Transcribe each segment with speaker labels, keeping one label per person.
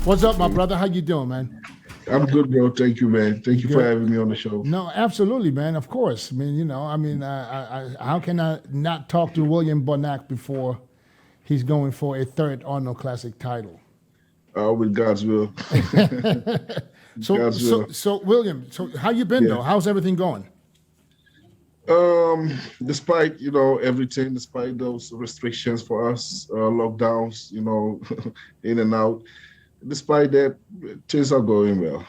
Speaker 1: What's up, my brother? How you doing, man?
Speaker 2: I'm good, bro. Thank you, man. Thank you for
Speaker 1: Good.
Speaker 2: having me on the show.
Speaker 1: No, absolutely, man. Of course. I mean, how can I not talk to William Bonac before he's going for a third Arnold Classic title?
Speaker 2: With God's will.
Speaker 1: So,
Speaker 2: God's
Speaker 1: so,
Speaker 2: will.
Speaker 1: so, William. So, how you been
Speaker 2: Yeah.
Speaker 1: though? How's everything going?
Speaker 2: Despite everything, despite those restrictions for us, lockdowns, in and out. Despite that, things are going well.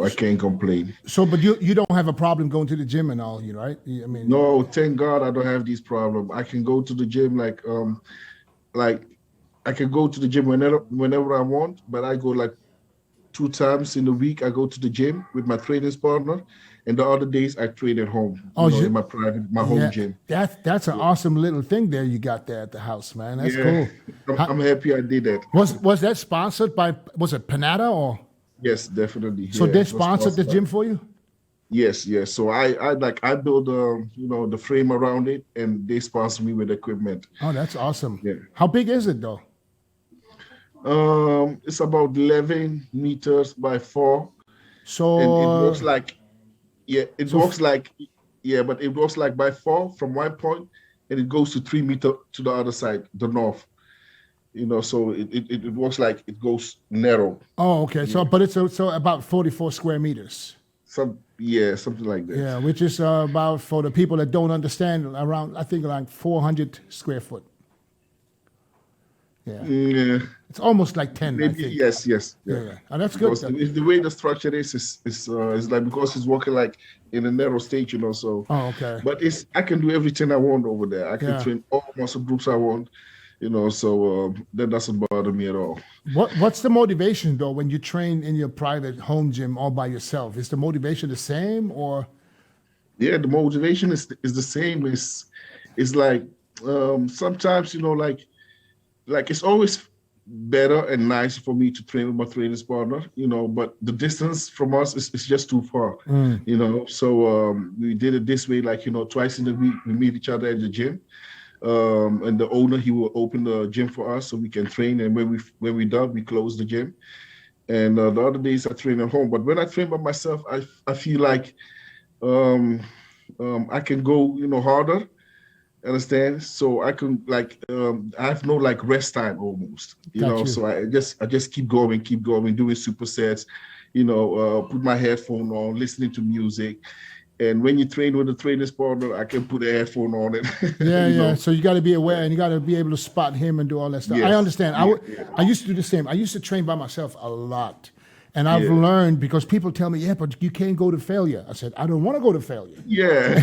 Speaker 2: I can't complain.
Speaker 1: So, but you don't have a problem going to the gym and all, you right? I mean,
Speaker 2: No, thank God I don't have these problems. I can go to the gym like I can go to the gym whenever I want, but I go like 2 times in a week. I go to the gym with my training partner, and the other days I train at home,
Speaker 1: Oh,
Speaker 2: in my home
Speaker 1: yeah,
Speaker 2: gym.
Speaker 1: that's an awesome little thing there you got there at the house, man. That's
Speaker 2: Yeah,
Speaker 1: cool. How,
Speaker 2: I'm happy I did that.
Speaker 1: was that sponsored by? Was it Panada or?
Speaker 2: Yes, definitely.
Speaker 1: So
Speaker 2: Yeah,
Speaker 1: they
Speaker 2: it was
Speaker 1: sponsored the
Speaker 2: awesome.
Speaker 1: gym for you?
Speaker 2: Yes, yes. So I build the frame around it, and they sponsor me with equipment.
Speaker 1: Oh, that's awesome.
Speaker 2: Yeah.
Speaker 1: How big is it though?
Speaker 2: It's about 11 meters by 4, and it
Speaker 1: So,
Speaker 2: works like yeah, it
Speaker 1: so
Speaker 2: works like yeah, but it works like by 4 from one point, and it goes to 3 meter to the other side, the north. So it works like it goes narrow.
Speaker 1: oh, okay. So, but it's so about 44 square meters.
Speaker 2: Something like that.
Speaker 1: Yeah, which is about for the people that don't understand around I think like 400 square foot. Yeah,
Speaker 2: Yeah,
Speaker 1: it's almost like 10, I
Speaker 2: maybe
Speaker 1: think.
Speaker 2: yes, yes,
Speaker 1: Yeah,
Speaker 2: yeah.
Speaker 1: yeah. Oh, that's good.
Speaker 2: Because the way the structure is like because it's working like in a narrow state, so.
Speaker 1: Oh, okay.
Speaker 2: But I can do everything I want over there. I can
Speaker 1: Yeah.
Speaker 2: train all muscle groups I want, so that doesn't bother me at all.
Speaker 1: What's the motivation though when you train in your private home gym all by yourself? Is the motivation the same or?
Speaker 2: Yeah, the motivation is the same. It's like sometimes like it's always better and nice for me to train with my training partner, but the distance from us is just too far, So we did it this way, like twice in a week we meet each other at the gym. And the owner, he will open the gym for us so we can train. And when we're done, we close the gym. And the other days I train at home. But when I train by myself, I feel like I can go, harder. Understand? So I can I have no like rest time almost,
Speaker 1: Got you.
Speaker 2: So I just keep going, doing supersets, put my headphone on, listening to music. And when you train with a training partner, I can put a headphone on it.
Speaker 1: Yeah,
Speaker 2: you
Speaker 1: yeah.
Speaker 2: know.
Speaker 1: So you got to be aware and you got to be able to spot him and do all that stuff. I
Speaker 2: Yes.
Speaker 1: understand.
Speaker 2: Yeah, yeah.
Speaker 1: I used to do the same. I used to train by myself a lot. And I've
Speaker 2: Yeah.
Speaker 1: learned because people tell me, yeah, but you can't go to failure. I said, I don't want to go to failure.
Speaker 2: Yeah.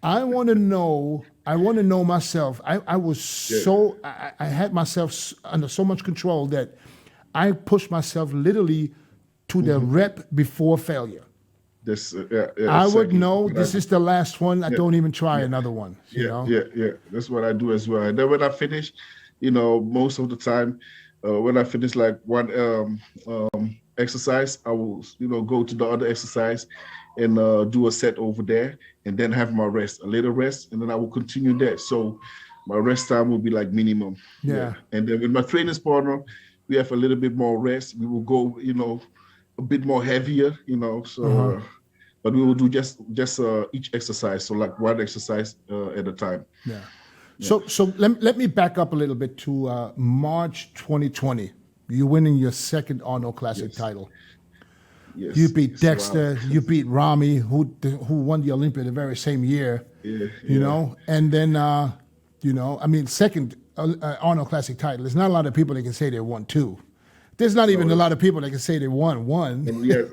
Speaker 1: I want to know myself. I was so, I had myself under so much control that I pushed myself literally to the rep before failure.
Speaker 2: This,
Speaker 1: I would
Speaker 2: exactly.
Speaker 1: know this is the last one. I don't even try another one. You know?
Speaker 2: Yeah. That's what I do as well. And then when I finish, most of the time, when I finish like one exercise, I will, go to the other exercise and do a set over there, and then have my rest, a little rest, and then I will continue that. So my rest time will be like minimum.
Speaker 1: Yeah.
Speaker 2: And then with my training partner, we have a little bit more rest. We will go, a bit more heavier, So, but we will do just each exercise. So like one exercise at a time.
Speaker 1: Yeah. So let me back up a little bit to March 2020. You're winning your second Arnold Classic
Speaker 2: Yes.
Speaker 1: title.
Speaker 2: Yes.
Speaker 1: You beat
Speaker 2: Yes,
Speaker 1: Dexter.
Speaker 2: wow.
Speaker 1: You beat Rami, who won the Olympia the very same year.
Speaker 2: Yeah.
Speaker 1: You know, and then second Arnold Classic title. There's not a lot of people that can say they won two. There's not even a lot of people that can say they won one.
Speaker 2: Yeah.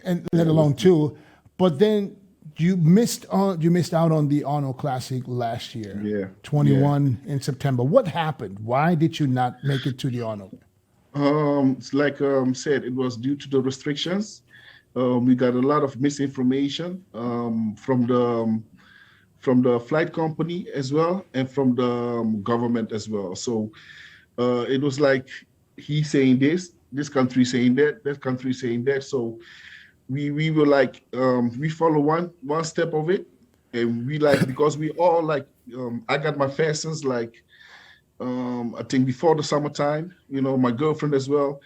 Speaker 1: And let alone two. But then you missed out on the Arnold Classic last year.
Speaker 2: Yeah.
Speaker 1: 21 in September. What happened? Why did you not make it to the Arnold?
Speaker 2: It's like said, it was due to the restrictions. We got a lot of misinformation from the flight company as well, and from the government as well. So it was like he saying this country saying that country saying that. So we were like we follow one step of it, and we like because we all like I got my fastest like I think before the summertime, my girlfriend as well,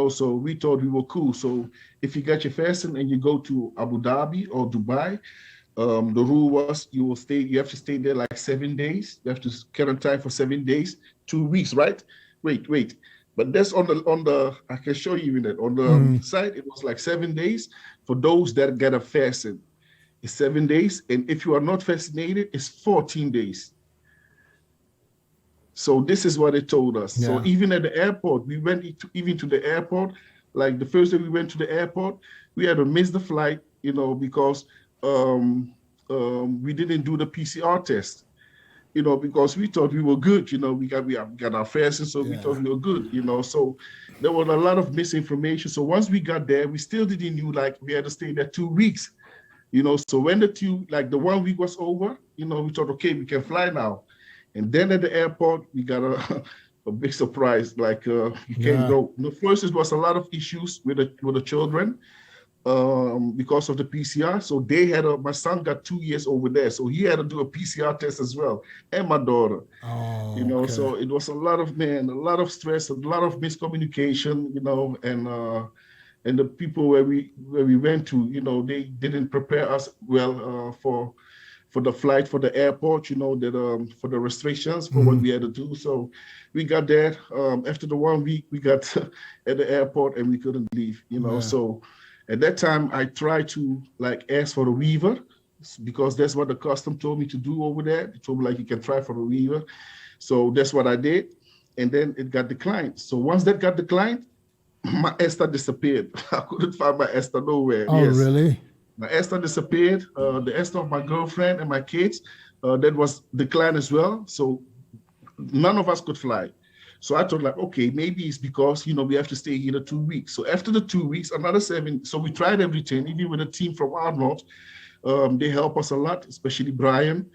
Speaker 2: so we thought we were cool. So if you get your fasting and you go to Abu Dhabi or Dubai, the rule was you have to stay there like 7 days. You have to quarantine for 7 days, 2 weeks, right? Wait. But that's on the I can show you in it. On the site, it was like 7 days for those that get a fasting. It's 7 days. And if you are not vaccinated, it's 14 days. So this is what they told us. Yeah. So even at the airport, we went even to the airport. Like the first day we went to the airport, we had to miss the flight, because we didn't do the PCR test, because we thought we were good. We got our fasting, so we thought we were good. So there was a lot of misinformation. So once we got there, we still didn't know like we had to stay there 2 weeks. So when the 1 week was over, we thought, okay, we can fly now. And then at the airport, we got a big surprise. Like you can't go. First, it was a lot of issues with the children because of the PCR. So they had my son got 2 years over there, so he had to do a PCR test as well, and my daughter. Okay. So it was a lot of stress, a lot of miscommunication, and the people where we went to, they didn't prepare us well for the flight, for the airport, that for the restrictions for what we had to do. So we got there. After the 1 week, we got at the airport and we couldn't leave, So at that time, I tried to ask for a waiver because that's what the custom told me to do over there. They told me you can try for a waiver. So that's what I did. And then it got declined. So once that got declined, my ESTA disappeared. I couldn't find my ESTA nowhere.
Speaker 1: Oh, yes. Really?
Speaker 2: My ESTA disappeared. The ESTA of my girlfriend and my kids, that was declined as well. So none of us could fly. So I thought okay, maybe it's because, we have to stay here 2 weeks. So after the 2 weeks, another 7. So we tried everything, even with a team from Arnold. They help us a lot, especially Brian.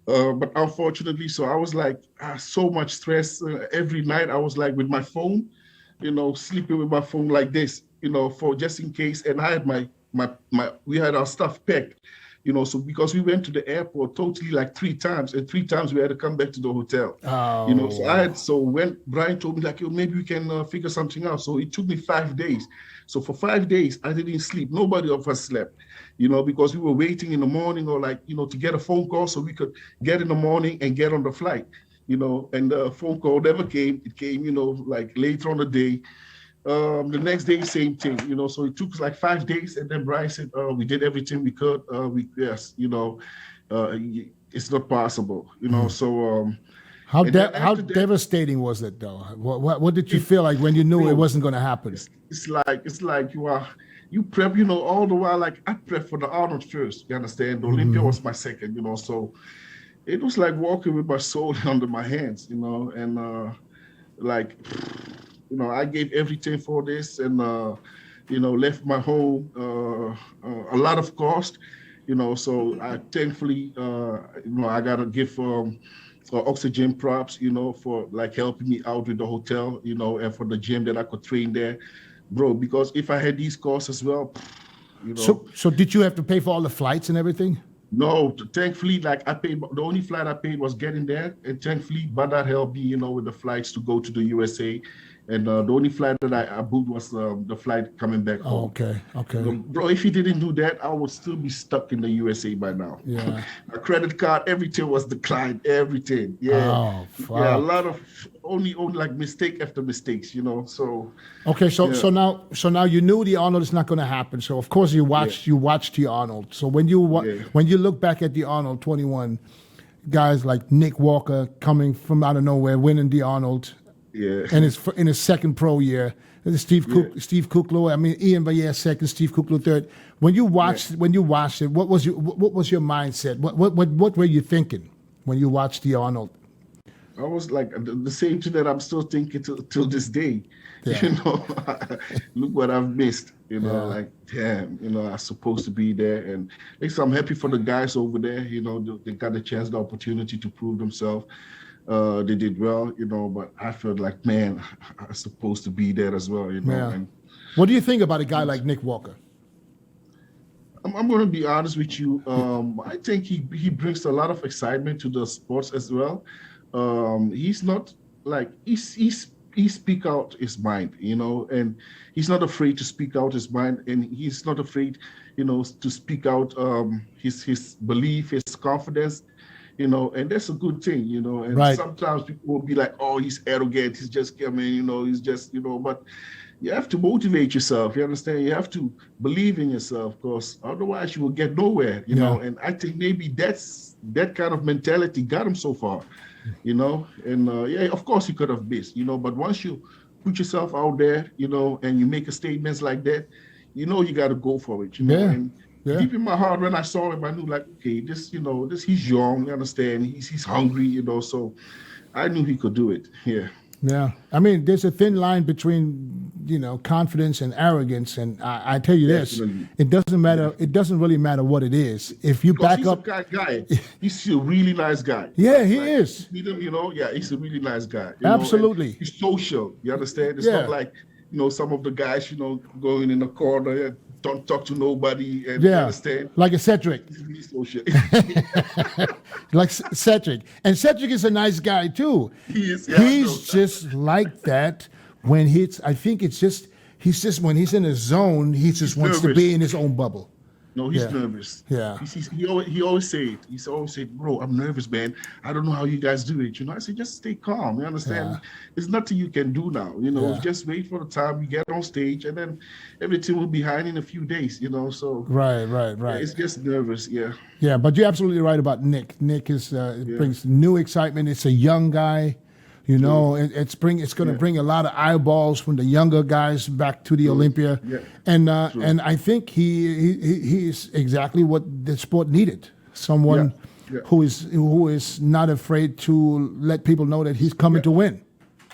Speaker 2: But unfortunately, so I was so much stress. Every night I was with my phone, sleeping with my phone like this, for just in case. And I had we had our stuff packed, so because we went to the airport totally 3 times, and 3 times we had to come back to the hotel. So when Brian told me maybe we can figure something out. So it took me 5 days. So for 5 days, I didn't sleep. Nobody of us slept, because we were waiting in the morning or to get a phone call so we could get in the morning and get on the flight, and the phone call never came. It came, later on the day. The next day, same thing, so it took us 5 days. And then Brian said, we did everything we could. It's not possible, so.
Speaker 1: How devastating was it though? What did you feel like when you knew it wasn't going to happen?
Speaker 2: It's like you prep, all the while, I prep for the Arnold first, you understand? The Olympia was my second, so it was like walking with my soul under my hands, and I gave everything for this and, left my home, a lot of cost, so I thankfully, I got to give oxygen props, for helping me out with the hotel, and for the gym that I could train there, bro, because if I had these costs as well,
Speaker 1: So did you have to pay for all the flights and everything?
Speaker 2: No, thankfully, I paid, the only flight I paid was getting there. And thankfully, Badar helped me, with the flights to go to the USA. And the only flight that I booked was the flight coming back home.
Speaker 1: Okay.
Speaker 2: Bro, if he didn't do that, I would still be stuck in the USA by now.
Speaker 1: Yeah.
Speaker 2: My credit card, everything was declined, everything. Yeah.
Speaker 1: Oh, fuck.
Speaker 2: Yeah, a lot of only mistake after mistakes, so.
Speaker 1: Okay, so now you knew the Arnold is not going to happen. So of course you watched the Arnold. So when you look back at the Arnold 21, guys like Nick Walker coming from out of nowhere, winning the Arnold.
Speaker 2: Yeah.
Speaker 1: And it's in his second pro year. Steve Kuklo, Ian Valliere second, Steve Kuklo third. When you watched it, what was your mindset? What were you thinking when you watched the Arnold?
Speaker 2: I was the same thing that I'm still thinking till this day.
Speaker 1: Yeah.
Speaker 2: Look what I've missed. Damn, I'm supposed to be there, and so I'm happy for the guys over there. They got the opportunity to prove themselves. They did well, but I felt man, I'm supposed to be there as well,
Speaker 1: Yeah.
Speaker 2: And
Speaker 1: what do you think about a guy like Nick Walker?
Speaker 2: I'm going to be honest with you. I think he brings a lot of excitement to the sports as well. he's not like he speak out his mind, and he's not afraid to speak out his mind, and he's not afraid, to speak out his belief, his confidence, and that's a good thing, and
Speaker 1: Right.
Speaker 2: sometimes people will be like, oh, he's arrogant, he's just coming, he's just, but you have to motivate yourself, you understand? You have to believe in yourself, because otherwise you will get nowhere, and I think maybe that kind of mentality got him so far. And of course you could have missed, but once you put yourself out there, and you make a statements like that, you got to go for it, and deep in my heart, when I saw him, I knew like, okay, this he's young, you understand, he's hungry, so I knew he could do it.
Speaker 1: Yeah. I mean, there's a thin line between, confidence and arrogance. And I tell you this, it doesn't matter. It doesn't really matter what it is. If you back
Speaker 2: he's
Speaker 1: up.
Speaker 2: a guy. He's a really nice guy.
Speaker 1: Yeah, he is.
Speaker 2: Meet him, he's a really nice guy.
Speaker 1: Absolutely.
Speaker 2: He's social. You understand? It's not like, some of the guys, going in the corner and don't talk to nobody. And you understand?
Speaker 1: Like a Cedric.
Speaker 2: He's really social.
Speaker 1: Like Cedric. And Cedric is a nice guy too.
Speaker 2: He is. Yeah,
Speaker 1: he's just like that when I think he's just when he's in his zone, he just wants to be in his own bubble.
Speaker 2: No, he's nervous.
Speaker 1: Yeah.
Speaker 2: He always say it. He's always said, bro, I'm nervous, man. I don't know how you guys do it. I said, just stay calm. You understand?
Speaker 1: Yeah.
Speaker 2: There's nothing you can do now. Just wait for the time we get on stage, and then everything will be behind in a few days. So
Speaker 1: Right.
Speaker 2: it's just nervous. Yeah.
Speaker 1: Yeah, but you're absolutely right about Nick. Nick is brings new excitement. It's a young guy. It's going to bring a lot of eyeballs from the younger guys back to the Olympia, and I think he is exactly what the sport needed. Someone who is not afraid to let people know that he's coming to win.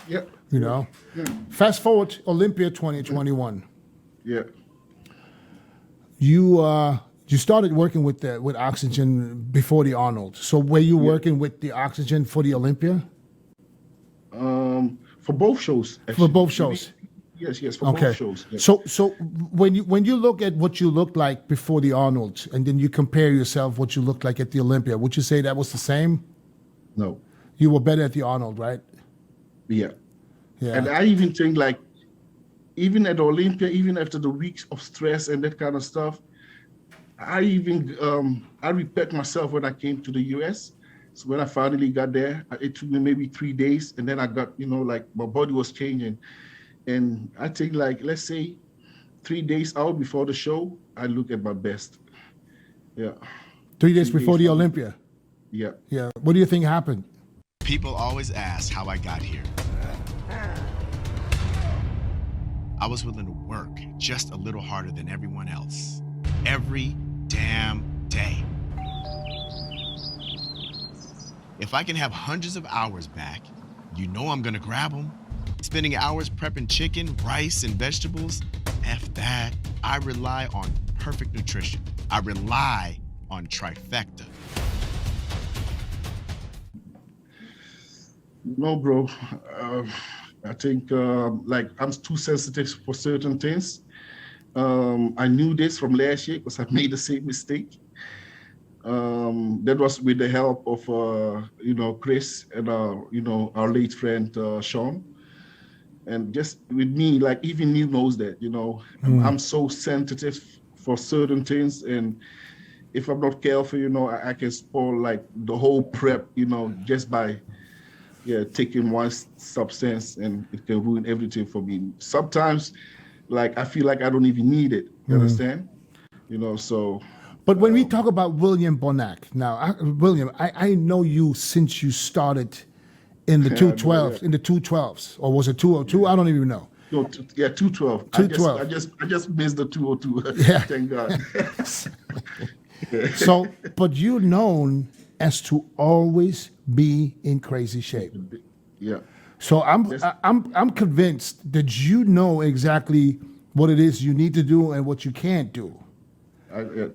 Speaker 2: Yeah.
Speaker 1: Fast forward Olympia 2021.
Speaker 2: Yeah.
Speaker 1: You started working with oxygen before the Arnold. So were you working with the oxygen for the Olympia?
Speaker 2: For both shows. Actually.
Speaker 1: For both shows.
Speaker 2: Yes, for both shows. Yeah.
Speaker 1: So when you look at what you looked like before the Arnold, and then you compare yourself what you looked like at the Olympia, would you say that was the same?
Speaker 2: No.
Speaker 1: You were better at the Arnold, right?
Speaker 2: Yeah.
Speaker 1: Yeah.
Speaker 2: And I even think like, even at Olympia, even after the weeks of stress and that kind of stuff, I even I respect myself when I came to the US. So when I finally got there, it took me maybe 3 days, and then I got, like my body was changing. And I think like, let's say 3 days out before the show, I look at my best. Yeah.
Speaker 1: 3 days before the Olympia?
Speaker 2: Yeah.
Speaker 1: Yeah. What do you think happened?
Speaker 3: People always ask how I got here. I was willing to work just a little harder than everyone else. Every damn day. If I can have hundreds of hours back, I'm gonna grab them. Spending hours prepping chicken, rice, and vegetables, F that. I rely on perfect nutrition. I rely on trifecta.
Speaker 2: No, bro. I think like I'm too sensitive for certain things. I knew this from last year because I made the same mistake. That was with the help of Chris and our late friend Sean, and just with me, like even Neil knows that I'm so sensitive for certain things, and if I'm not careful, I can spoil like the whole prep, just by taking one substance, and it can ruin everything for me. Sometimes, like I feel like I don't even need it. You understand? So.
Speaker 1: But when we talk about William Bonac, now, William, I know you since you started in the 212s, in the 212s, or was it 202? I don't even know.
Speaker 2: No, 212.
Speaker 1: 212.
Speaker 2: I just missed the 202.
Speaker 1: Yeah.
Speaker 2: Thank God.
Speaker 1: So, but you're known as to always be in crazy shape.
Speaker 2: Yeah.
Speaker 1: So I'm convinced that you know exactly what it is you need to do and what you can't do.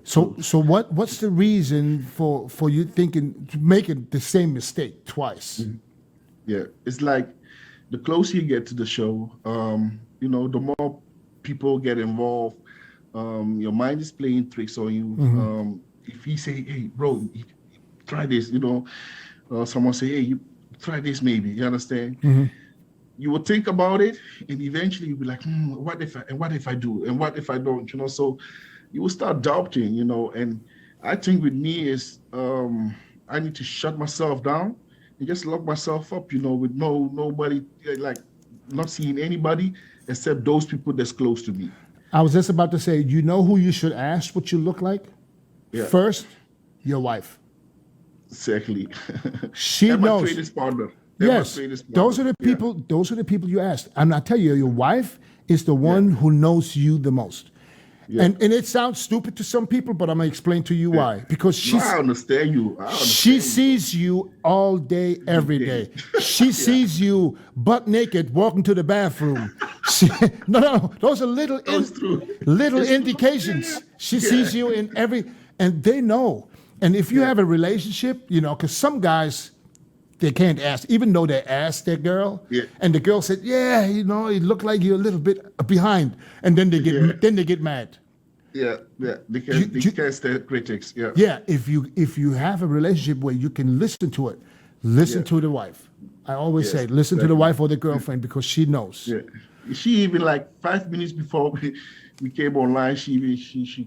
Speaker 1: So what's the reason for you making the same mistake twice?
Speaker 2: Yeah, it's like the closer you get to the show, the more people get involved. Your mind is playing tricks on you. If he say, "Hey, bro, try this," someone say, "Hey, you try this maybe. You understand? You will think about it, and eventually you'll be like, what if I do, and what if I don't? You know, so you will start doubting. You know, and I think with me is I need to shut myself down and just lock myself up. You know, with nobody, like not seeing anybody except those people that's close to me.
Speaker 1: I was just about to say, you know who you should ask what you look like?
Speaker 2: Yeah.
Speaker 1: First, your wife.
Speaker 2: Exactly.
Speaker 1: She
Speaker 2: and my
Speaker 1: knows.
Speaker 2: training partner.
Speaker 1: Yes, those are the people. Those are the people you ask. And I tell you, your wife is the one who knows you the most. Yeah. And it sounds stupid to some people, but I'm gonna explain to you why. Because
Speaker 2: I understand you.
Speaker 1: She sees you all day, every day. She sees you butt naked walking to the bathroom. No, those are little indications. She sees you in every, and they know. And if you have a relationship, you know, because some guys, they can't ask, even though they asked their girl, and the girl said, "Yeah, you know, it looked like you're a little bit behind," and then they get mad.
Speaker 2: Yeah, they can't stand critics. Yeah,
Speaker 1: yeah. If you have a relationship where you can listen to it, listen to the wife. I always say, listen to the wife or the girlfriend because she knows.
Speaker 2: Yeah, she even like 5 minutes before we came online, she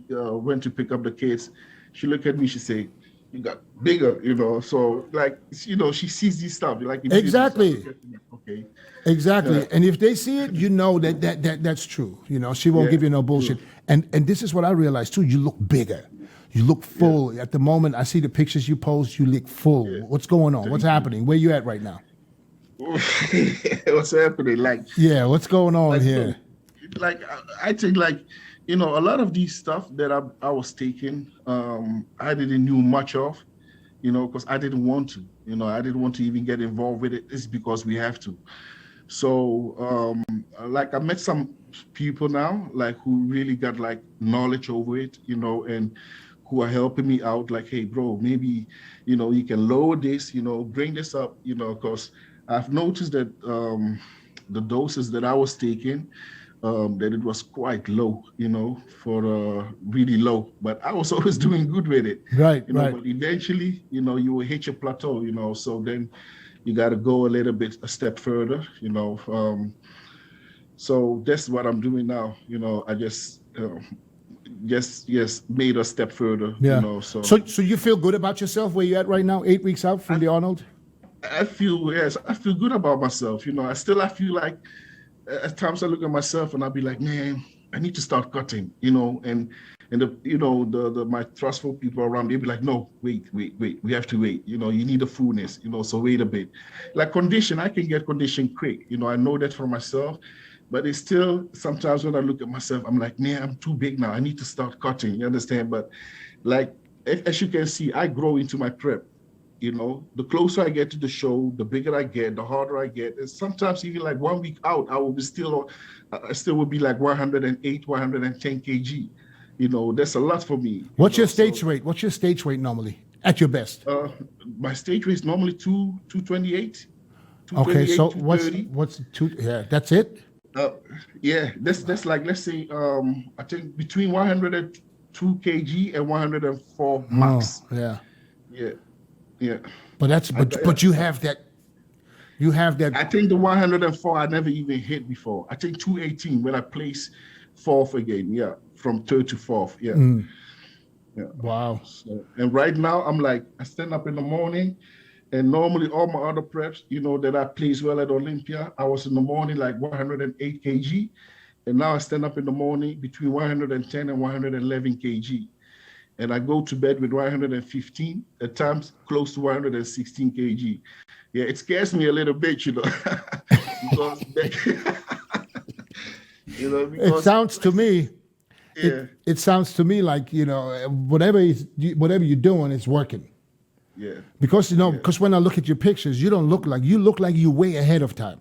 Speaker 2: went to pick up the kids. She looked at me. She said, "You got bigger," you know. So like, you know, she sees this stuff. Like
Speaker 1: exactly.
Speaker 2: Okay.
Speaker 1: Exactly. Yeah. And if they see it, you know that's true. You know, she won't give you no bullshit. True. And this is what I realized too. You look bigger. You look full. At the moment, I see the pictures you post. You look full. Yeah. What's going on? What's happening? Where you at right now?
Speaker 2: What's happening? Like,
Speaker 1: what's going on
Speaker 2: like,
Speaker 1: here?
Speaker 2: Like, I think like, you know, a lot of these stuff that I was taking, I didn't knew much of, you know, because I didn't want to. You know, I didn't want to even get involved with it. It's because we have to. So, like, I met some people now, like, who really got like knowledge over it, you know, and who are helping me out. Like, hey, bro, maybe, you know, you can lower this, you know, bring this up, you know, because I've noticed that the doses that I was taking, that it was quite low, you know, for really low. But I was always doing good with it.
Speaker 1: Right,
Speaker 2: you know,
Speaker 1: right.
Speaker 2: But eventually, you know, you will hit your plateau, you know, so then you got to go a step further, you know. So that's what I'm doing now. You know, I just made a step further.
Speaker 1: Yeah.
Speaker 2: You know, so
Speaker 1: you feel good about yourself where you're at right now, 8 weeks out from the Arnold?
Speaker 2: I feel good about myself. You know, I feel like at times I look at myself and I'll be like, man, I need to start cutting. You know, and the you know the my trustful people around, they'll be like, no, wait, we have to wait. You know, you need the fullness. You know, so wait a bit. Like condition, I can get condition quick. You know, I know that for myself. But it's still, sometimes when I look at myself, I'm like, man, I'm too big now. I need to start cutting, you understand? But like, as you can see, I grow into my prep, you know? The closer I get to the show, the bigger I get, the harder I get. And sometimes even like 1 week out, I still will be like 108, 110 kg. You know, that's a lot for me.
Speaker 1: What's your stage weight? What's your stage weight normally at your best?
Speaker 2: My stage weight is normally 228.
Speaker 1: Okay, so what's two? Yeah, that's it.
Speaker 2: That's like, let's say, I think between 102 kg and 104 max.
Speaker 1: Oh,
Speaker 2: yeah.
Speaker 1: But you have that. You have that.
Speaker 2: I think the 104 I never even hit before. I think 218 when I place fourth again. Yeah, from third to fourth. Yeah. Yeah.
Speaker 1: Wow.
Speaker 2: So, and right now I'm like, I stand up in the morning. And normally all my other preps, you know, that I place well at Olympia, I was in the morning like 108 kg. And now I stand up in the morning between 110 and 111 kg. And I go to bed with 115, at times close to 116 kg. Yeah, it scares me a little bit, you know. because
Speaker 1: it sounds to me, it sounds to me like, you know, whatever you're doing, it's working.
Speaker 2: Yeah.
Speaker 1: Because, you know, because when I look at your pictures, you look like you're way ahead of time,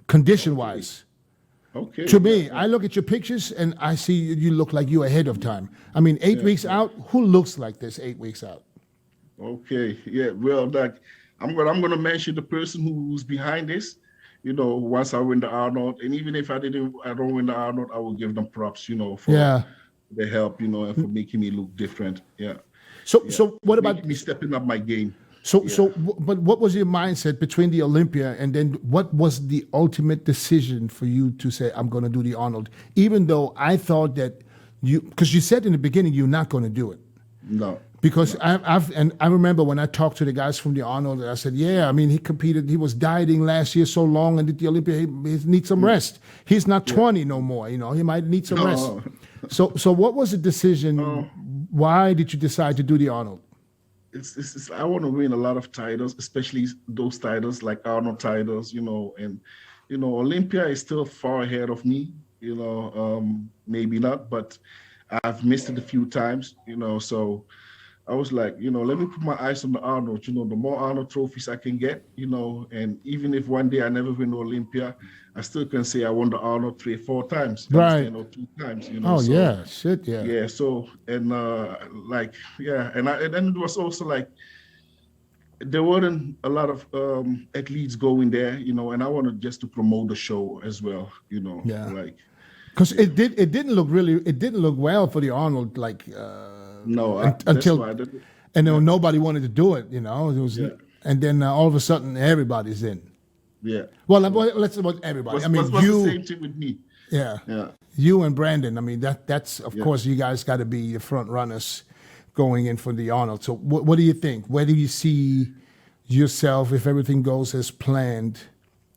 Speaker 1: condition-wise.
Speaker 2: Okay.
Speaker 1: To me, I look at your pictures and I see you look like you're ahead of time. I mean, 8 weeks out, who looks like this 8 weeks out?
Speaker 2: Okay. Yeah. Well, like I'm gonna mention the person who's behind this. You know, once I win the Arnold, and even if I don't win the Arnold, I will give them props. You know, for the help. You know, and for making me look different. Yeah.
Speaker 1: So what about
Speaker 2: me stepping up my game?
Speaker 1: But what was your mindset between the Olympia and then what was the ultimate decision for you to say, I'm going to do the Arnold? Even though I thought that because you said in the beginning you're not going to do it.
Speaker 2: No.
Speaker 1: Because I remember when I talked to the guys from the Arnold, I said, yeah, I mean, he competed, he was dieting last year so long and did the Olympia, he needs some rest. He's not 20 no more, he might need some rest. So what was the decision? Why did you decide to do the Arnold?
Speaker 2: It's I want to win a lot of titles, especially those titles like Arnold titles, and Olympia is still far ahead of me, maybe not, but I've missed it a few times, so I was like, let me put my eyes on the Arnold, the more Arnold trophies I can get, and even if one day I never win Olympia, I still can say I won the Arnold 3 or 4 times,
Speaker 1: right?
Speaker 2: Or 2 times,
Speaker 1: Oh, so, yeah, shit, yeah.
Speaker 2: Yeah, so, and and then it was also like, there weren't a lot of athletes going there, and I wanted just to promote the show as well,
Speaker 1: yeah.
Speaker 2: like.
Speaker 1: Because it didn't look well for the Arnold, like,
Speaker 2: no,
Speaker 1: until,
Speaker 2: that's why
Speaker 1: and then nobody wanted to do it, it was, and then all of a sudden everybody's in.
Speaker 2: Yeah.
Speaker 1: Well, let's about everybody.
Speaker 2: I mean, you. The same thing with me.
Speaker 1: Yeah.
Speaker 2: Yeah.
Speaker 1: You and Brandon. I mean, that's of course you guys got to be the front runners going in for the Arnold. So what do you think? Where do you see yourself if everything goes as planned?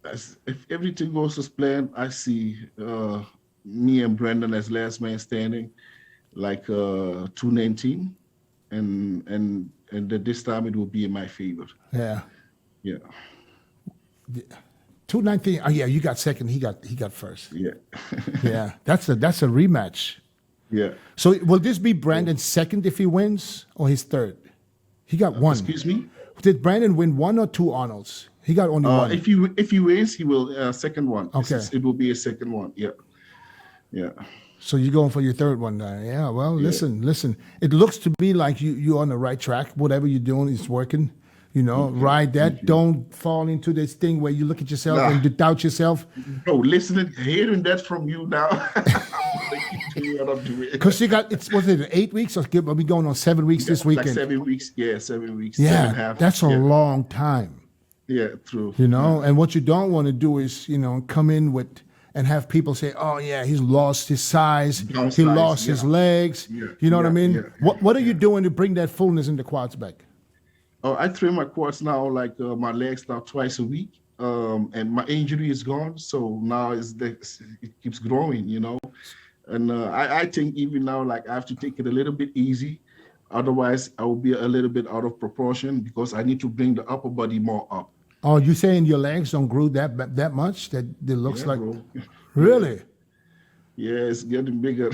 Speaker 2: If everything goes as planned, I see me and Brandon as last man standing, like 219, and this time it will be in my favor.
Speaker 1: Yeah.
Speaker 2: Yeah.
Speaker 1: 219. Oh yeah, you got second. He got first.
Speaker 2: Yeah.
Speaker 1: Yeah. That's a rematch.
Speaker 2: Yeah.
Speaker 1: So will this be Brandon's second if he wins, or his third? He got one.
Speaker 2: Excuse me?
Speaker 1: Did Brandon win 1 or 2 Arnolds? He got only one.
Speaker 2: If he wins, he will second one.
Speaker 1: Okay.
Speaker 2: It will be a second one. Yeah. Yeah.
Speaker 1: So you're going for your third one now. Yeah, well, listen. It looks to me like you're on the right track. Whatever you're doing is working. Ride that. Don't fall into this thing where you look at yourself and doubt yourself.
Speaker 2: Bro, hearing that from you now,
Speaker 1: because you got, was it 8 weeks? Or are we going on 7 weeks this weekend?
Speaker 2: Like 7 weeks. Yeah, 7 weeks.
Speaker 1: Yeah,
Speaker 2: 7.5.
Speaker 1: that's a long time.
Speaker 2: Yeah, true.
Speaker 1: And what you don't want to do is, come in with and have people say, oh, yeah, he's lost his size. He lost his legs.
Speaker 2: Yeah.
Speaker 1: You know what I mean?
Speaker 2: Yeah.
Speaker 1: What are you doing to bring that fullness in the quads back?
Speaker 2: I train my quads now, like my legs now twice a week. And my injury is gone. So now it keeps growing, And I think even now, like I have to take it a little bit easy. Otherwise, I will be a little bit out of proportion because I need to bring the upper body more up.
Speaker 1: Oh, you saying your legs don't grow that much? That it looks like,
Speaker 2: bro.
Speaker 1: Really?
Speaker 2: Yeah, it's getting bigger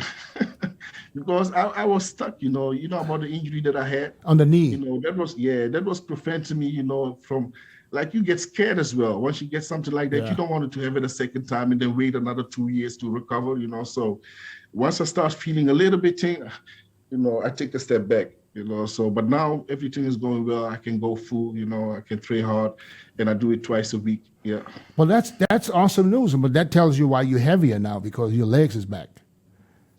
Speaker 2: because I was stuck. You know about the injury that I had
Speaker 1: on the knee.
Speaker 2: That was preventing me. From like you get scared as well once you get something like that. You don't want to have it a second time and then wait another 2 years to recover. So once I start feeling a little bit, I take a step back. But now everything is going well. I can go full, I can train hard and I do it twice a week. Yeah.
Speaker 1: Well, that's awesome news. But that tells you why you're heavier now because your legs is back.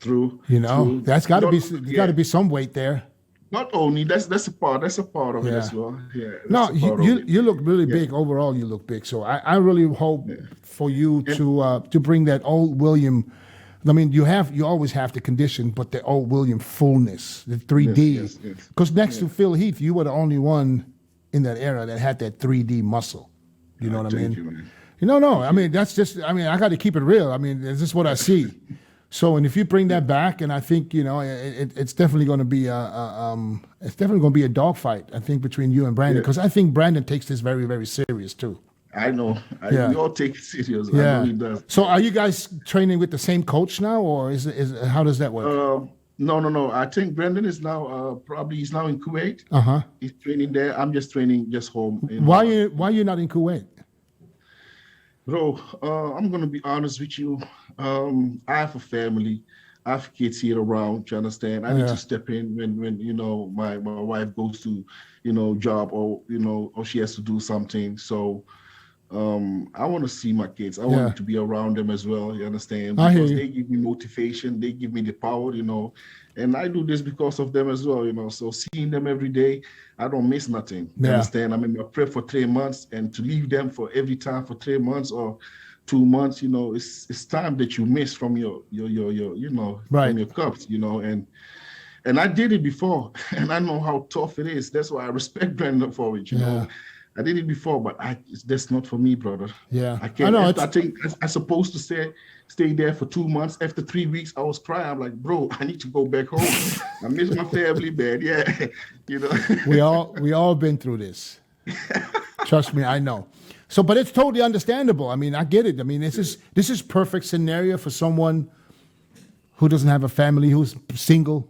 Speaker 2: True.
Speaker 1: True. That's got to be, got to be some weight there.
Speaker 2: Not only that's a part of it as well. Yeah.
Speaker 1: No, you look really big. Overall, you look big. So I really hope for you to bring that old William. I mean, you always have the condition, but the old William fullness, the 3D. Because next to Phil Heath, you were the only one in that era that had that 3D muscle. You know what I mean?
Speaker 2: You, man.
Speaker 1: No. I mean, that's just. I mean, I got to keep it real. I mean, this is what I see. So, and if you bring that back, and I think it's definitely going to be a dogfight. I think between you and Brandon, because I think Brandon takes this very, very serious too.
Speaker 2: I know. We all take it serious.
Speaker 1: Yeah.
Speaker 2: I know he does.
Speaker 1: So, are you guys training with the same coach now, or is how does that work?
Speaker 2: No. I think Brandon is now he's now in Kuwait. He's training there. I'm just training home.
Speaker 1: Why you not in Kuwait?
Speaker 2: Bro, I'm gonna be honest with you. I have a family. I have kids here around. You understand? I need to step in when my wife goes to job or or she has to do something. So I want to see my kids. I want to be around them as well. You understand?
Speaker 1: I hear
Speaker 2: Because
Speaker 1: you.
Speaker 2: they give me motivation. They give me the power, and I do this because of them as well, So seeing them every day, I don't miss nothing. You understand? I'm in my prep for 3 months, and to leave them for every time for 3 months or 2 months, it's time that you miss from your from your cups, and I did it before, and I know how tough it is. That's why I respect Brandon for it, I did it before, but that's not for me, brother.
Speaker 1: Yeah.
Speaker 2: I can't. I think I'm supposed to stay there for 2 months. After 3 weeks, I was crying. I'm like, bro, I need to go back home. I miss my family, man. Yeah,
Speaker 1: We all been through this. Trust me, I know. So, but it's totally understandable. I mean, I get it. I mean, this is perfect scenario for someone who doesn't have a family, who's single,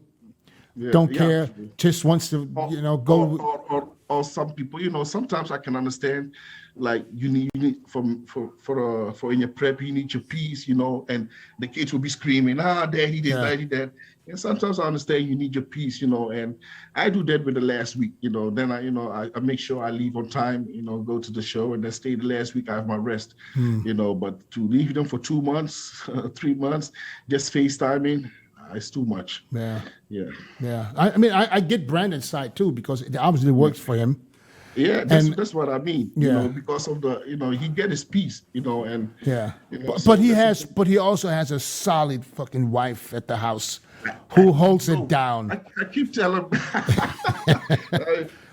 Speaker 1: don't care, just wants to, go.
Speaker 2: Or some people, sometimes I can understand, like you need for in your prep, you need your peace, and the kids will be screaming, daddy this, daddy that. And sometimes I understand you need your peace, and I do that with the last week, then I make sure I leave on time, go to the show, and then stay the last week, I have my rest, but to leave them for 2 months, 3 months, just FaceTiming, it's too much.
Speaker 1: Yeah. I mean, I get Brandon's side too, because it obviously works for him.
Speaker 2: Yeah, that's what I mean. Because of the, he get his peace, and
Speaker 1: but he also has a solid fucking wife at the house who holds it down.
Speaker 2: I keep telling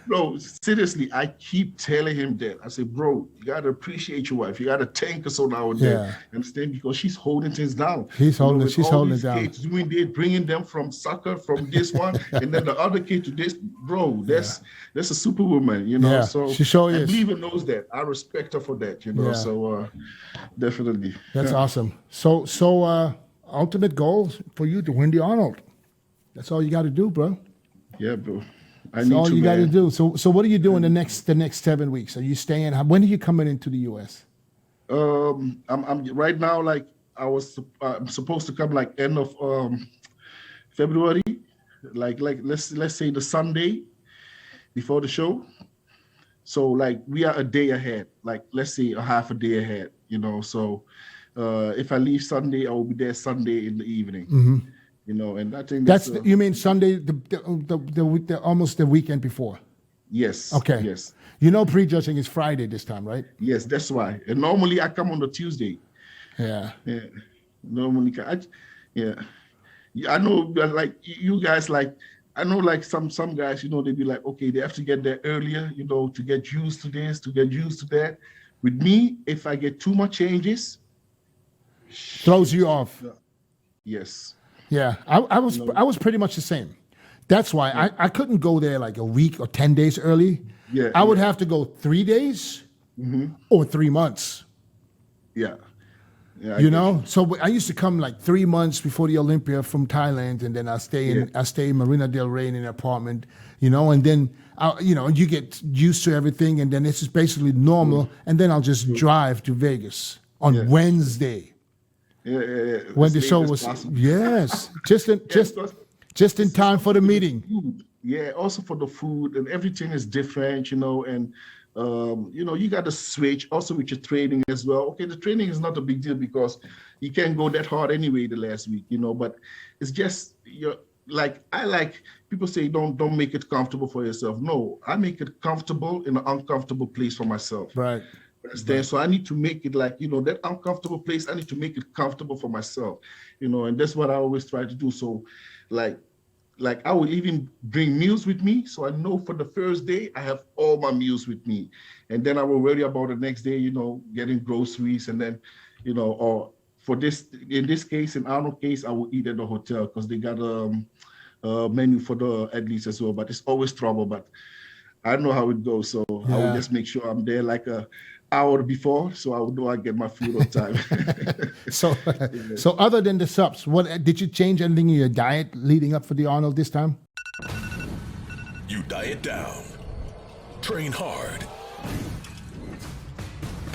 Speaker 2: no, seriously, I keep telling him that. I say, bro, you gotta appreciate your wife. You gotta thank her so nowadays. Understand? Because she's holding things down.
Speaker 1: She's holding it down.
Speaker 2: Kids doing this, bringing them from soccer, from this one, and then the other kid to this. Bro, that's a superwoman, So
Speaker 1: she sure is.
Speaker 2: Believer knows that. I respect her for that, So definitely.
Speaker 1: That's awesome. So ultimate goal for you to win the Arnold. That's all you got to do, bro.
Speaker 2: Yeah, bro.
Speaker 1: That's all you got to do. So what are you doing the next 7 weeks? Are you staying? When are you coming into the U.S.?
Speaker 2: I'm right now. Like I'm supposed to come like end of February. Like let's say the Sunday before the show. So like we are a day ahead. Like let's say a half a day ahead. So if I leave Sunday, I will be there Sunday in the evening. Mm-hmm. And I think
Speaker 1: you mean Sunday, the almost the weekend before?
Speaker 2: Yes.
Speaker 1: Okay.
Speaker 2: Yes.
Speaker 1: Prejudging is Friday this time, right?
Speaker 2: Yes, that's why. And normally I come on the Tuesday.
Speaker 1: Yeah.
Speaker 2: Yeah. Normally, I know, like you guys, like I know, like some guys, they be like, okay, they have to get there earlier, to get used to this, to get used to that. With me, if I get too much changes,
Speaker 1: throws you off.
Speaker 2: Yes.
Speaker 1: Yeah, I was pretty much the same. That's why I couldn't go there like a week or 10 days early.
Speaker 2: Yeah,
Speaker 1: I would have to go 3 days or 3 months.
Speaker 2: Yeah.
Speaker 1: So I used to come like 3 months before the Olympia from Thailand, and then I stay in Marina Del Rey in an apartment, and then you get used to everything, and then this is basically normal, and then I'll just drive to Vegas on Wednesday.
Speaker 2: Yeah.
Speaker 1: When the show was just in time for the meeting.
Speaker 2: Yeah, also for the food, and everything is different, and you got to switch also with your training as well. Okay, the training is not a big deal because you can't go that hard anyway the last week, but it's just I like people say don't make it comfortable for yourself. No, I make it comfortable in an uncomfortable place for myself.
Speaker 1: Right.
Speaker 2: Understand? So I need to make it like, that uncomfortable place, I need to make it comfortable for myself, and that's what I always try to do. So like I will even bring meals with me. So I know for the first day, I have all my meals with me. And then I will worry about the next day, getting groceries. And then, or for this, in this case, in Arnold case, I will eat at the hotel because they got a menu for the athletes as well. But it's always trouble. But I know how it goes. So I will just make sure I'm there like a hour before, so I will know I get my food on time.
Speaker 1: So other than the subs, what did you change anything in your diet leading up for the Arnold this time?
Speaker 4: You diet down, train hard,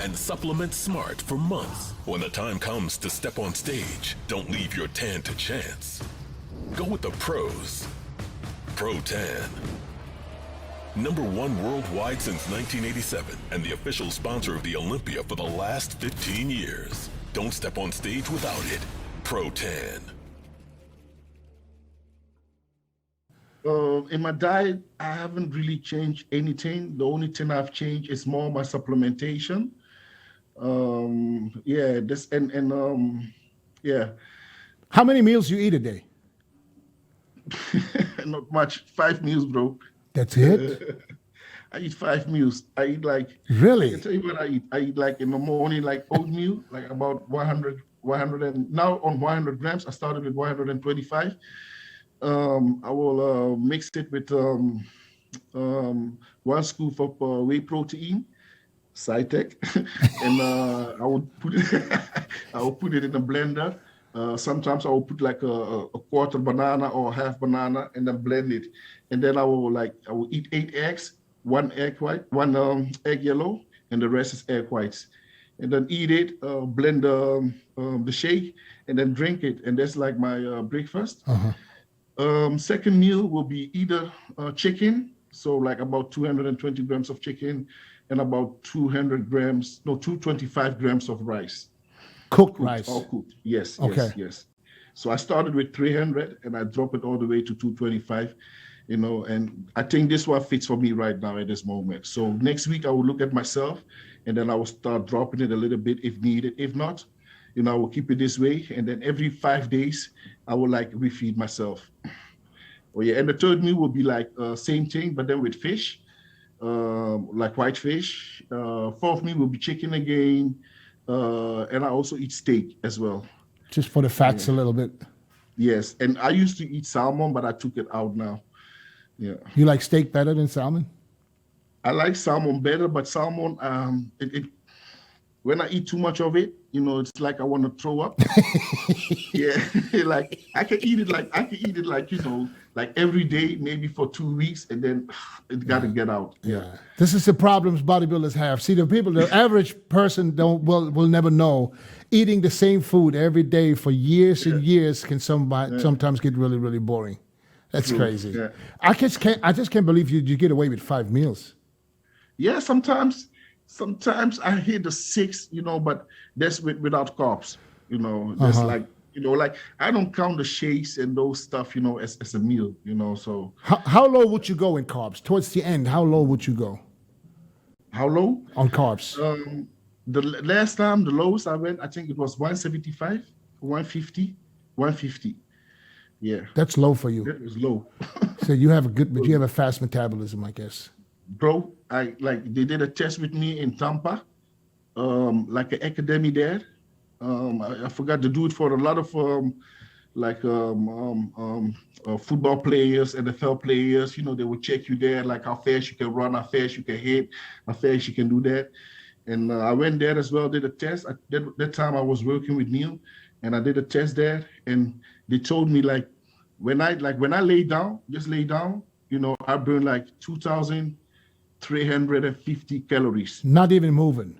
Speaker 4: and supplement smart for months. When the time comes to step on stage, don't leave your tan to chance. Go with the pros. Pro Tan. #1 worldwide since 1987 and the official sponsor of the Olympia for the last 15 years. Don't step on stage without it. Pro-Tan.
Speaker 2: In my diet, I haven't really changed anything. The only thing I've changed is more my supplementation.
Speaker 1: How many meals you eat a day?
Speaker 2: Not much. 5 meals, bro.
Speaker 1: That's it?
Speaker 2: I eat 5 meals. I eat like,
Speaker 1: Really?
Speaker 2: I can tell you what I eat. I eat like in the morning, like oatmeal, like about 100, and now on 100 grams. I started with 125. I will mix it with 1 scoop of whey protein, Cytec, and I would put it in a blender. Sometimes I will put like a quarter banana or half banana and then blend it. And then I will eat 8 eggs, 1 egg white, 1 egg yellow, and the rest is egg whites. And then eat it, blend the shake, and then drink it. And that's like my breakfast. Second meal will be either chicken, so like about 220 grams of chicken, and about 225 grams of rice.
Speaker 1: Cooked rice.
Speaker 2: All cooked. Yes.
Speaker 1: Okay.
Speaker 2: Yes. So I started with 300 and I drop it all the way to 225, and I think this one fits for me right now at this moment. So next week I will look at myself and then I will start dropping it a little bit if needed. If not, I will keep it this way. And then every 5 days I will like refeed myself. And the third meal will be like same thing, but then with fish, like white fish. Fourth meal will be chicken again. And I also eat steak as well.
Speaker 1: Just for the fats a little bit.
Speaker 2: Yes, and I used to eat salmon, but I took it out now. Yeah.
Speaker 1: You like steak better than salmon?
Speaker 2: I like salmon better, but salmon, when I eat too much of it, it's like I want to throw up. Yeah, like I can eat it like like every day, maybe for 2 weeks, and then it got to get out.
Speaker 1: Yeah. This is the problems bodybuilders have. See, the average person will never know. Eating the same food every day for years and years can sometimes get really, really boring. That's crazy.
Speaker 2: Yeah.
Speaker 1: I just can't believe you get away with 5 meals.
Speaker 2: Yeah, sometimes I hit the 6, but that's without carbs. That's like I don't count the shakes and those stuff, as a meal. So
Speaker 1: how low would you go in carbs? Towards the end, how low would you go?
Speaker 2: How low?
Speaker 1: On carbs.
Speaker 2: The last time, the lowest I went, I think it was 175, 150, 150. Yeah.
Speaker 1: That's low for you.
Speaker 2: That was low.
Speaker 1: So you have a fast metabolism, I guess.
Speaker 2: Bro, they did a test with me in Tampa, like an academy there. I forgot to do it for a lot of football players, NFL players. They would check you there, like how fast you can run, how fast you can hit, how fast you can do that. And I went there as well, did a test. That time I was working with Neil, and I did a test there. And they told me when I lay down, I burn like 2,350 calories.
Speaker 1: Not even moving.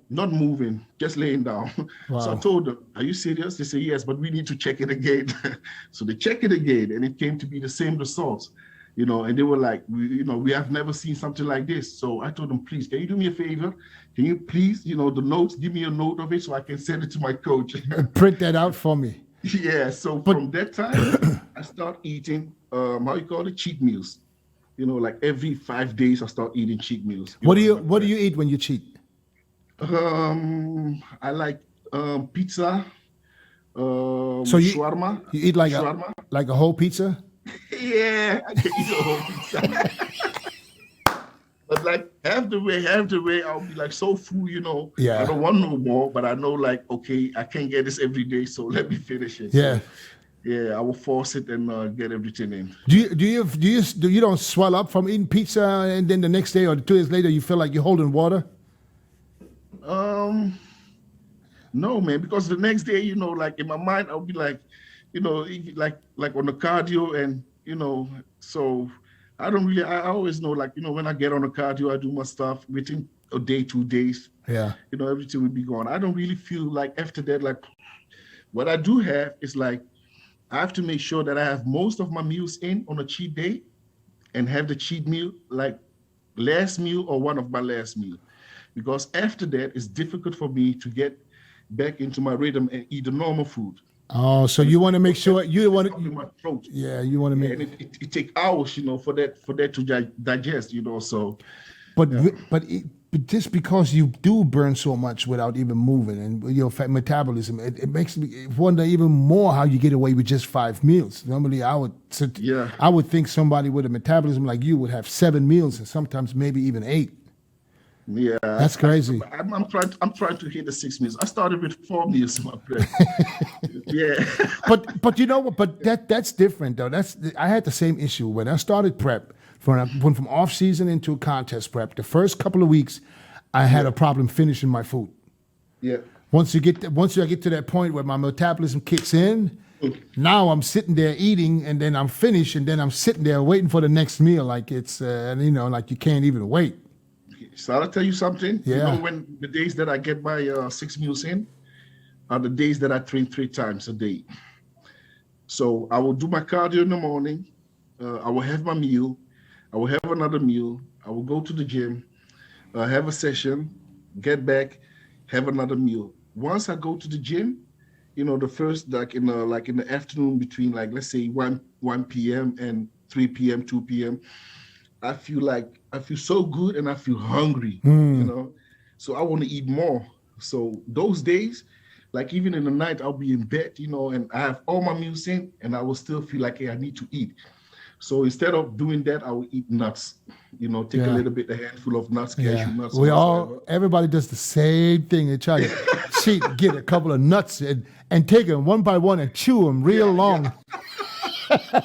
Speaker 2: Not moving, just laying down.
Speaker 1: Wow.
Speaker 2: So I told them, "Are you serious?" They say, "Yes, but we need to check it again." So they checked it again, and it came to be the same results. And they were like, we have never seen something like this. So I told them, please, can you do me a favor? Can you please, the notes, give me a note of it so I can send it to my coach.
Speaker 1: Print that out for me.
Speaker 2: Yeah. So from that time, I start eating, cheat meals. Like every 5 days, I start eating cheat meals.
Speaker 1: What do you eat when you cheat?
Speaker 2: I like pizza,
Speaker 1: So
Speaker 2: shawarma.
Speaker 1: You eat like
Speaker 2: shawarma.
Speaker 1: a whole pizza?
Speaker 2: Yeah, I can eat a whole pizza. But like half the way, I'll be like so full,
Speaker 1: Yeah.
Speaker 2: I don't want no more, but I know okay, I can't get this every day, so let me finish it.
Speaker 1: Yeah.
Speaker 2: So, yeah, I will force it and get everything in.
Speaker 1: Do you don't swell up from eating pizza and then the next day or 2 days later you feel like you're holding water?
Speaker 2: No, man, because the next day, like in my mind, I'll be like, like on the cardio and, so I don't really, I always know, when I get on the cardio, I do my stuff within a day, 2 days.
Speaker 1: Yeah.
Speaker 2: Everything will be gone. I don't really feel like after that, what I do have is I have to make sure that I have most of my meals in on a cheat day and have the cheat meal last meal or one of my last meal, because after that it's difficult for me to get back into my rhythm and eat the normal food.
Speaker 1: Oh, so you want to make sure you want
Speaker 2: In
Speaker 1: to.
Speaker 2: my throat.
Speaker 1: Yeah, you want to make.
Speaker 2: And it takes hours, for that to digest, So
Speaker 1: But but just because you do burn so much without even moving and your fat metabolism, it makes me wonder even more how you get away with just 5 meals. Normally, I would think somebody with a metabolism like you would have 7 meals and sometimes maybe even 8.
Speaker 2: Yeah,
Speaker 1: That's crazy.
Speaker 2: I'm trying to hit the 6 meals. I started with 4 meals, my friend. Yeah.
Speaker 1: But you know what? But that's different though. I had the same issue when I started prep. When I went from off season into contest prep, the first couple of weeks, I had a problem finishing my food.
Speaker 2: Yeah.
Speaker 1: Once I get to that point where my metabolism kicks in, now I'm sitting there eating, and then I'm finished, and then I'm sitting there waiting for the next meal, like it's like you can't even wait.
Speaker 2: So I'll tell you something.
Speaker 1: Yeah.
Speaker 2: When the days that I get my 6 meals in are the days that I train 3 times a day. So I will do my cardio in the morning. I will have my meal. I will have another meal. I will go to the gym, have a session, get back, have another meal. Once I go to the gym, the first in the afternoon between let's say 1 p.m. and 3 p.m., 2 p.m., I feel so good and I feel hungry, So I want to eat more. So those days, even in the night, I'll be in bed, and I have all my meals in, and I will still feel like, hey, I need to eat. So instead of doing that, I will eat nuts. Take a little bit, a handful of nuts, cashew nuts.
Speaker 1: Everybody does the same thing. They try to get a couple of nuts and take them one by one and chew them real long. Yeah.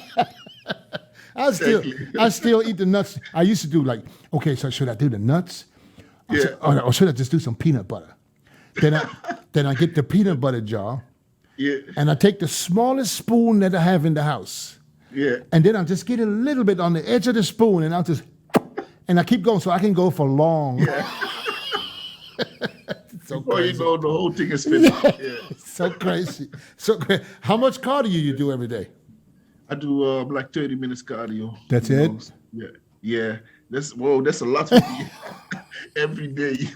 Speaker 1: I still eat the nuts. I used to do okay, so should I do the nuts? Or should I just do some peanut butter? Then I get the peanut butter jar.
Speaker 2: Yeah.
Speaker 1: And I take the smallest spoon that I have in the house.
Speaker 2: Yeah.
Speaker 1: And then I'll just get a little bit on the edge of the spoon, and I keep going so I can go for long.
Speaker 2: Yeah.
Speaker 1: So
Speaker 2: Before
Speaker 1: crazy.
Speaker 2: you know, the whole thing is finished. Yeah.
Speaker 1: So crazy. So crazy. How much cardio you do every day?
Speaker 2: I do 30 minutes cardio.
Speaker 1: That's it?
Speaker 2: Yeah. Yeah. That's a lot for me. Every day.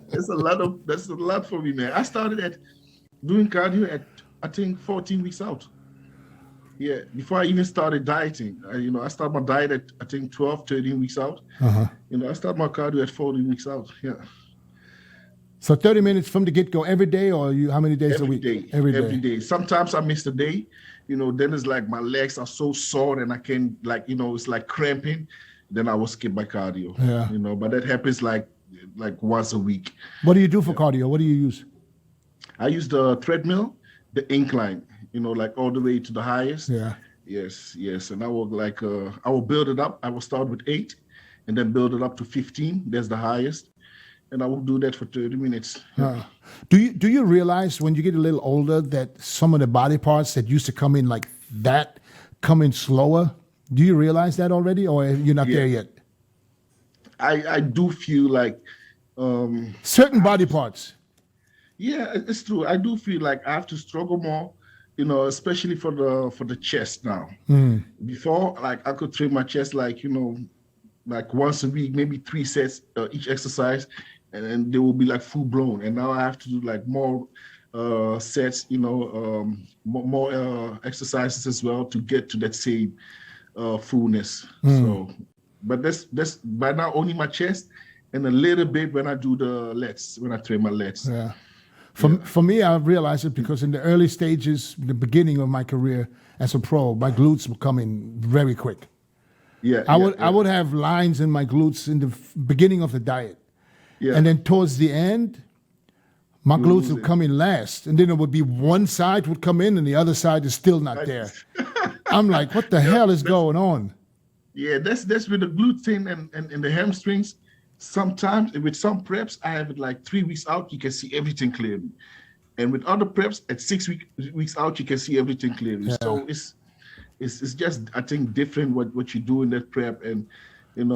Speaker 2: That's a lot for me, man. I started at doing cardio at I think 14 weeks out. Yeah, before I even started dieting, I started my diet at I think 12, 13 weeks out.
Speaker 1: Uh-huh.
Speaker 2: I started my cardio at 14 weeks out. Yeah.
Speaker 1: So 30 minutes from the get-go every day, or how many days a week?
Speaker 2: Every day. Sometimes I miss a day. Then it's like my legs are so sore and I can it's like cramping. Then I will skip my cardio.
Speaker 1: Yeah.
Speaker 2: But that happens like once a week.
Speaker 1: What do you do for cardio? What do you use?
Speaker 2: I use the treadmill, the incline, all the way to the highest.
Speaker 1: Yeah.
Speaker 2: Yes. And I will I will build it up. I will start with 8 and then build it up to 15. That's the highest. And I will do that for 30 minutes.
Speaker 1: Do you realize when you get a little older that some of the body parts that used to come in like that come in slower? Do you realize that already, or you're not there yet?
Speaker 2: I do feel like
Speaker 1: certain body parts.
Speaker 2: Yeah, it's true. I do feel like I have to struggle more, especially for the chest now. Before, I could train my chest once a week, maybe 3 sets each exercise, and then they will be full blown. And now I have to do more sets, more exercises as well to get to that same fullness. So, but that's by now only my chest and a little bit when I do the lats, when I train my lats.
Speaker 1: Yeah. For me, I realized it because in the early stages, the beginning of my career as a pro, my glutes were coming very quick.
Speaker 2: Yeah,
Speaker 1: I would have lines in my glutes in the beginning of the diet.
Speaker 2: Yeah.
Speaker 1: And then towards the end, my glutes would come in last. And then it would be one side would come in and the other side is still not there. I'm like, what the hell is going on?
Speaker 2: Yeah, that's with the glute thing and the hamstrings. Sometimes with some preps, I have it 3 weeks out, you can see everything clearly. And with other preps, at 6 weeks out, you can see everything clearly. Yeah. So it's just, I think, different what you do in that prep. And,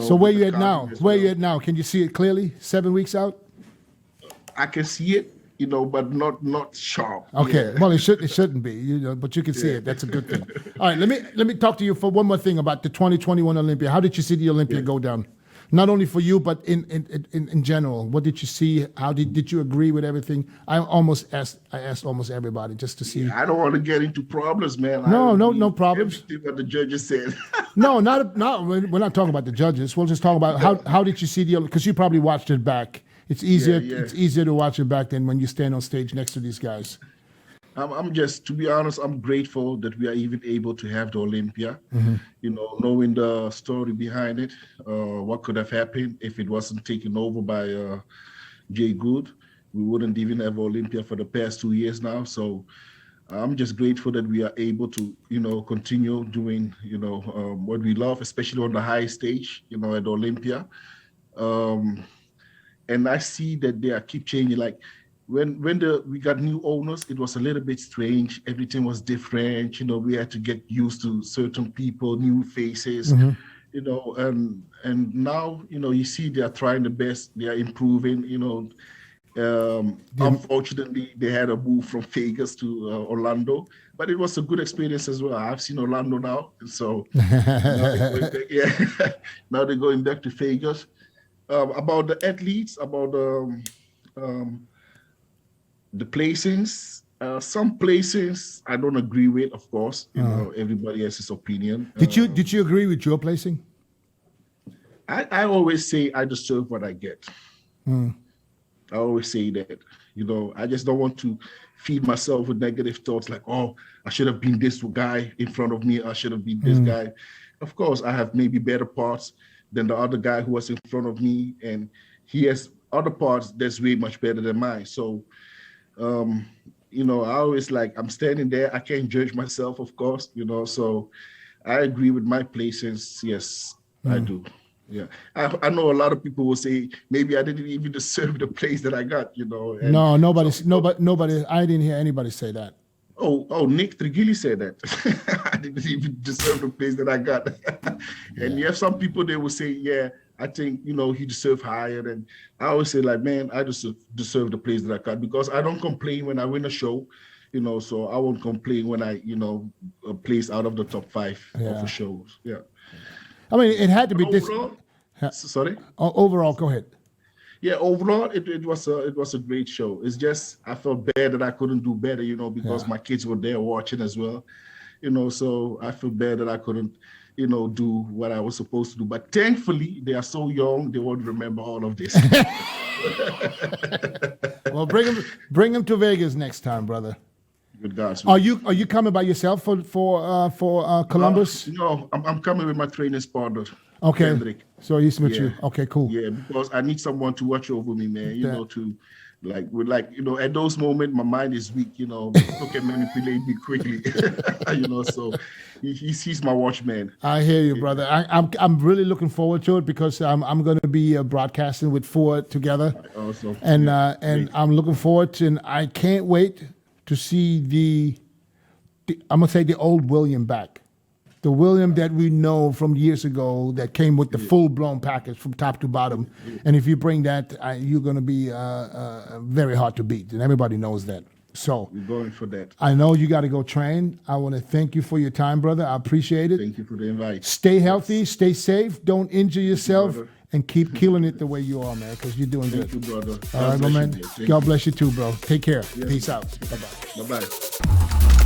Speaker 1: So where you at now? Where you at now? Can you see it clearly 7 weeks out?
Speaker 2: I can see it, but not sharp.
Speaker 1: Okay,
Speaker 2: Yeah.
Speaker 1: well, it shouldn't be, but you can see it. That's a good thing. All right, let me talk to you for one more thing about the 2021 Olympia. How did you see the Olympia go down? Not only for you, but in general. What did you see? How did you agree with everything? I asked almost everybody just to see.
Speaker 2: I don't want to get into problems, man.
Speaker 1: No problems.
Speaker 2: Everything what the judges said.
Speaker 1: No, not. We're not talking about the judges. We'll just talk about how did you see the? Because you probably watched it back. It's easier.
Speaker 2: Yeah.
Speaker 1: It's easier to watch it back than when you stand on stage next to these guys.
Speaker 2: I'm just, to be honest, I'm grateful that we are even able to have the Olympia. Knowing the story behind it, what could have happened if it wasn't taken over by Jay Good. We wouldn't even have Olympia for the past 2 years now. So I'm just grateful that we are able to, continue doing, what we love, especially on the high stage, at Olympia. And I see that they keep changing. Like when we got new owners, it was a little bit strange. Everything was different. We had to get used to certain people, new faces. And now you see they are trying the best. They are improving. Unfortunately, they had a move from Vegas to Orlando, but it was a good experience as well. I've seen Orlando now, so now they're going back to Vegas. About the athletes, about the placings. Some placings I don't agree with, of course. Everybody has his opinion.
Speaker 1: Did you agree with your placing?
Speaker 2: I always say I deserve what I get. I always say that. I just don't want to feed myself with negative thoughts like, oh, I should have been this guy in front of me. I should have been this guy. Of course, I have maybe better parts than the other guy who was in front of me, and he has other parts that's way much better than mine. So, I always I'm standing there. I can't judge myself, of course, so I agree with my placings. Yes, I do. Yeah, I know a lot of people will say maybe I didn't even deserve the place that I got, And
Speaker 1: no, nobody. I didn't hear anybody say that.
Speaker 2: Oh, Nick Trigili said that. I didn't even deserve the place that I got. And you have some people, they will say, yeah, I think, he deserved higher. And I always say man, I just deserve the place that I got, because I don't complain when I win a show, so I won't complain when I, place out of the top 5 of the shows. Yeah.
Speaker 1: I mean, it had to be this.
Speaker 2: Sorry?
Speaker 1: Overall, go ahead.
Speaker 2: Yeah, overall, it was a great show. It's just I felt bad that I couldn't do better, because my kids were there watching as well, so I feel bad that I couldn't, do what I was supposed to do. But thankfully, they are so young, they won't remember all of this.
Speaker 1: Well, bring them to Vegas next time, brother.
Speaker 2: Good God.
Speaker 1: Are you coming by yourself for Columbus?
Speaker 2: No, I'm coming with my training partner.
Speaker 1: Okay.
Speaker 2: Kendrick.
Speaker 1: So he's with you. Okay, cool.
Speaker 2: Yeah, because I need someone to watch over me, man. To at those moments my mind is weak. People can manipulate me quickly. So he's my watchman.
Speaker 1: I hear you, brother. I'm really looking forward to it, because I'm going to be broadcasting with Ford together.
Speaker 2: Awesome.
Speaker 1: And I'm looking forward to, and I can't wait to see the I'm gonna say the old William back. The William that we know from years ago that came with the full-blown package from top to bottom. And if you bring that, you're going to be very hard to beat, and everybody knows that. So
Speaker 2: we're going for that.
Speaker 1: I know you got to go train. I want to thank you for your time, brother. I appreciate it.
Speaker 2: Thank you for the invite.
Speaker 1: Stay healthy, stay safe, don't injure yourself, and keep killing it the way you are, man, because you're doing good.
Speaker 2: Thank you, brother.
Speaker 1: All right, my man. God bless you too, bro. Take care. Peace out. Bye-bye.
Speaker 2: Bye-bye.